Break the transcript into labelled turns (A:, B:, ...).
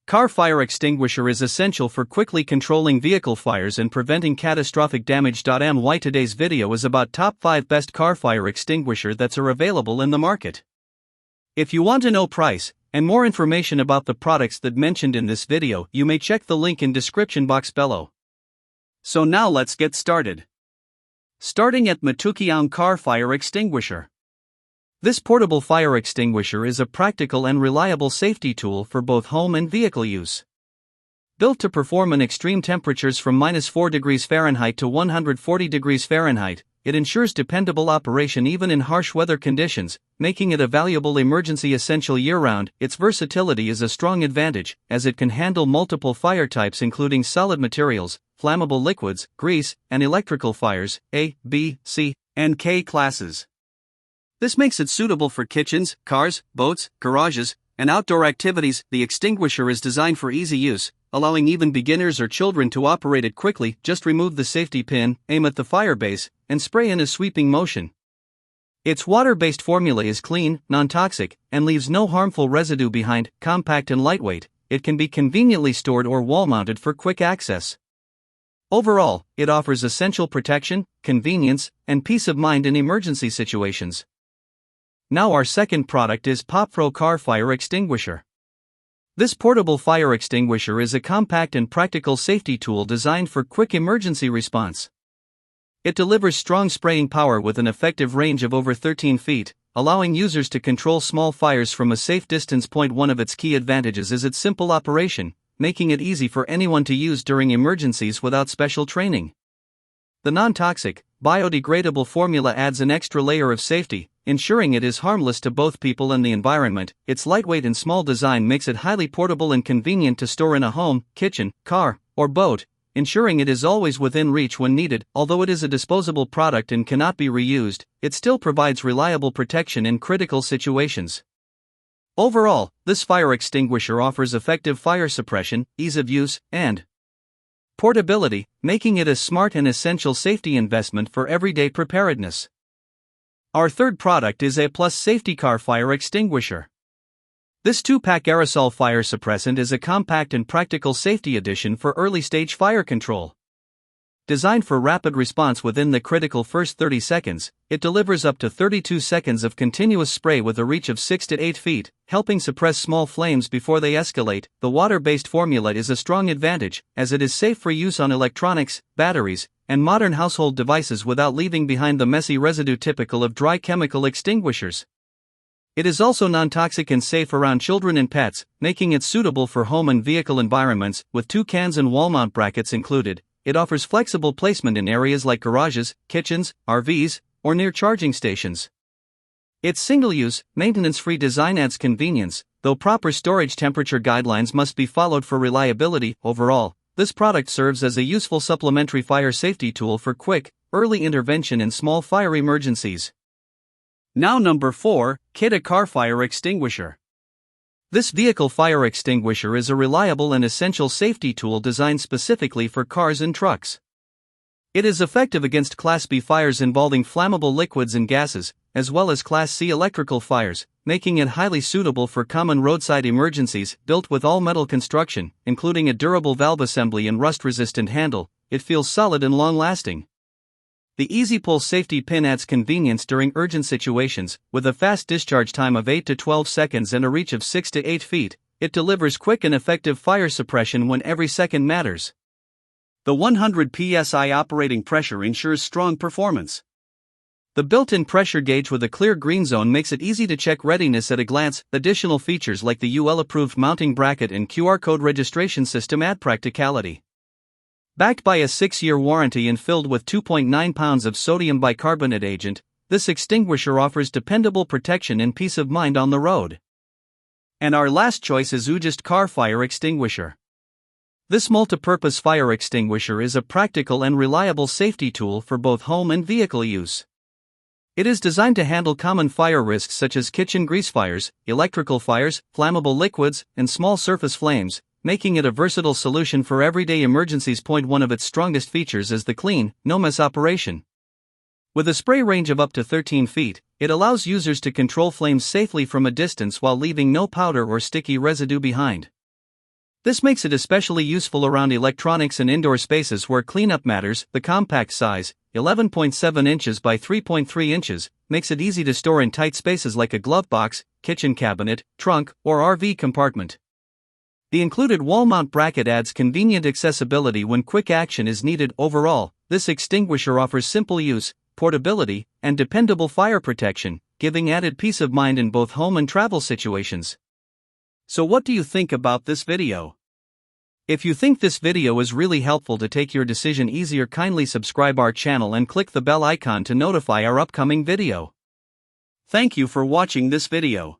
A: Car Fire Extinguisher is essential for quickly controlling vehicle fires and preventing catastrophic damage. Today's video is about top 5 best car fire extinguisher that are available in the market. If you want to know price and more information about the products that mentioned in this video, you may check the link in description box below. So now let's get started. Starting at Mitukiyoung Car Fire Extinguisher. This portable fire extinguisher is a practical and reliable safety tool for both home and vehicle use. Built to perform in extreme temperatures from -4 degrees Fahrenheit to 140 degrees Fahrenheit, it ensures dependable operation even in harsh weather conditions, making it a valuable emergency essential year-round. Its versatility is a strong advantage, as it can handle multiple fire types including solid materials, flammable liquids, grease, and electrical fires, A, B, C, and K classes. This makes it suitable for kitchens, cars, boats, garages, and outdoor activities. The extinguisher is designed for easy use, allowing even beginners or children to operate it quickly. Just remove the safety pin, aim at the fire base, and spray in a sweeping motion. Its water-based formula is clean, non-toxic, and leaves no harmful residue behind. Compact and lightweight, it can be conveniently stored or wall-mounted for quick access. Overall, it offers essential protection, convenience, and peace of mind in emergency situations. Now our second product is Popfro Car Fire Extinguisher. This portable fire extinguisher is a compact and practical safety tool designed for quick emergency response. It delivers strong spraying power with an effective range of over 13 feet, allowing users to control small fires from a safe distance. One of its key advantages is its simple operation, making it easy for anyone to use during emergencies without special training. The non-toxic, biodegradable formula adds an extra layer of safety, ensuring it is harmless to both people and the environment. Its lightweight and small design makes it highly portable and convenient to store in a home, kitchen, car, or boat, ensuring it is always within reach when needed. Although it is a disposable product and cannot be reused, it still provides reliable protection in critical situations. Overall, this fire extinguisher offers effective fire suppression, ease of use, and portability, making it a smart and essential safety investment for everyday preparedness. Our third product is A+ Safety Car Fire Extinguisher. This 2-pack aerosol fire suppressant is a compact and practical safety addition for early-stage fire control. Designed for rapid response within the critical first 30 seconds, it delivers up to 32 seconds of continuous spray with a reach of 6 to 8 feet, helping suppress small flames before they escalate. The water-based formula is a strong advantage, as it is safe for use on electronics, batteries, and modern household devices without leaving behind the messy residue typical of dry chemical extinguishers. It is also non-toxic and safe around children and pets, making it suitable for home and vehicle environments. With 2 cans and wall mount brackets included, it offers flexible placement in areas like garages, kitchens, RVs, or near charging stations. Its single-use, maintenance-free design adds convenience, though proper storage temperature guidelines must be followed for reliability. Overall, this product serves as a useful supplementary fire safety tool for quick, early intervention in small fire emergencies. Now number 4, Kidde Car Fire Extinguisher. This vehicle fire extinguisher is a reliable and essential safety tool designed specifically for cars and trucks. It is effective against Class B fires involving flammable liquids and gases, as well as Class C electrical fires, making it highly suitable for common roadside emergencies. Built with all-metal construction, including a durable valve assembly and rust-resistant handle, it feels solid and long-lasting. The Easy Pull safety pin adds convenience during urgent situations. With a fast discharge time of 8 to 12 seconds and a reach of 6 to 8 feet, it delivers quick and effective fire suppression when every second matters. The 100 psi operating pressure ensures strong performance. The built-in pressure gauge with a clear green zone makes it easy to check readiness at a glance. Additional features like the UL-approved mounting bracket and QR code registration system add practicality. Backed by a 6-year warranty and filled with 2.9 pounds of sodium bicarbonate agent, this extinguisher offers dependable protection and peace of mind on the road. And our last choice is Ougist Car Fire Extinguisher. This multipurpose fire extinguisher is a practical and reliable safety tool for both home and vehicle use. It is designed to handle common fire risks such as kitchen grease fires, electrical fires, flammable liquids, and small surface flames, making it a versatile solution for everyday emergencies. One of its strongest features is the clean, no-mess operation. With a spray range of up to 13 feet, it allows users to control flames safely from a distance while leaving no powder or sticky residue behind. This makes it especially useful around electronics and indoor spaces where cleanup matters. The compact size, 11.7 inches by 3.3 inches, makes it easy to store in tight spaces like a glove box, kitchen cabinet, trunk, or RV compartment. The included wall mount bracket adds convenient accessibility when quick action is needed. Overall, this extinguisher offers simple use, portability, and dependable fire protection, giving added peace of mind in both home and travel situations. So what do you think about this video? If you think this video is really helpful to take your decision easier, kindly subscribe our channel and click the bell icon to notify our upcoming video. Thank you for watching this video.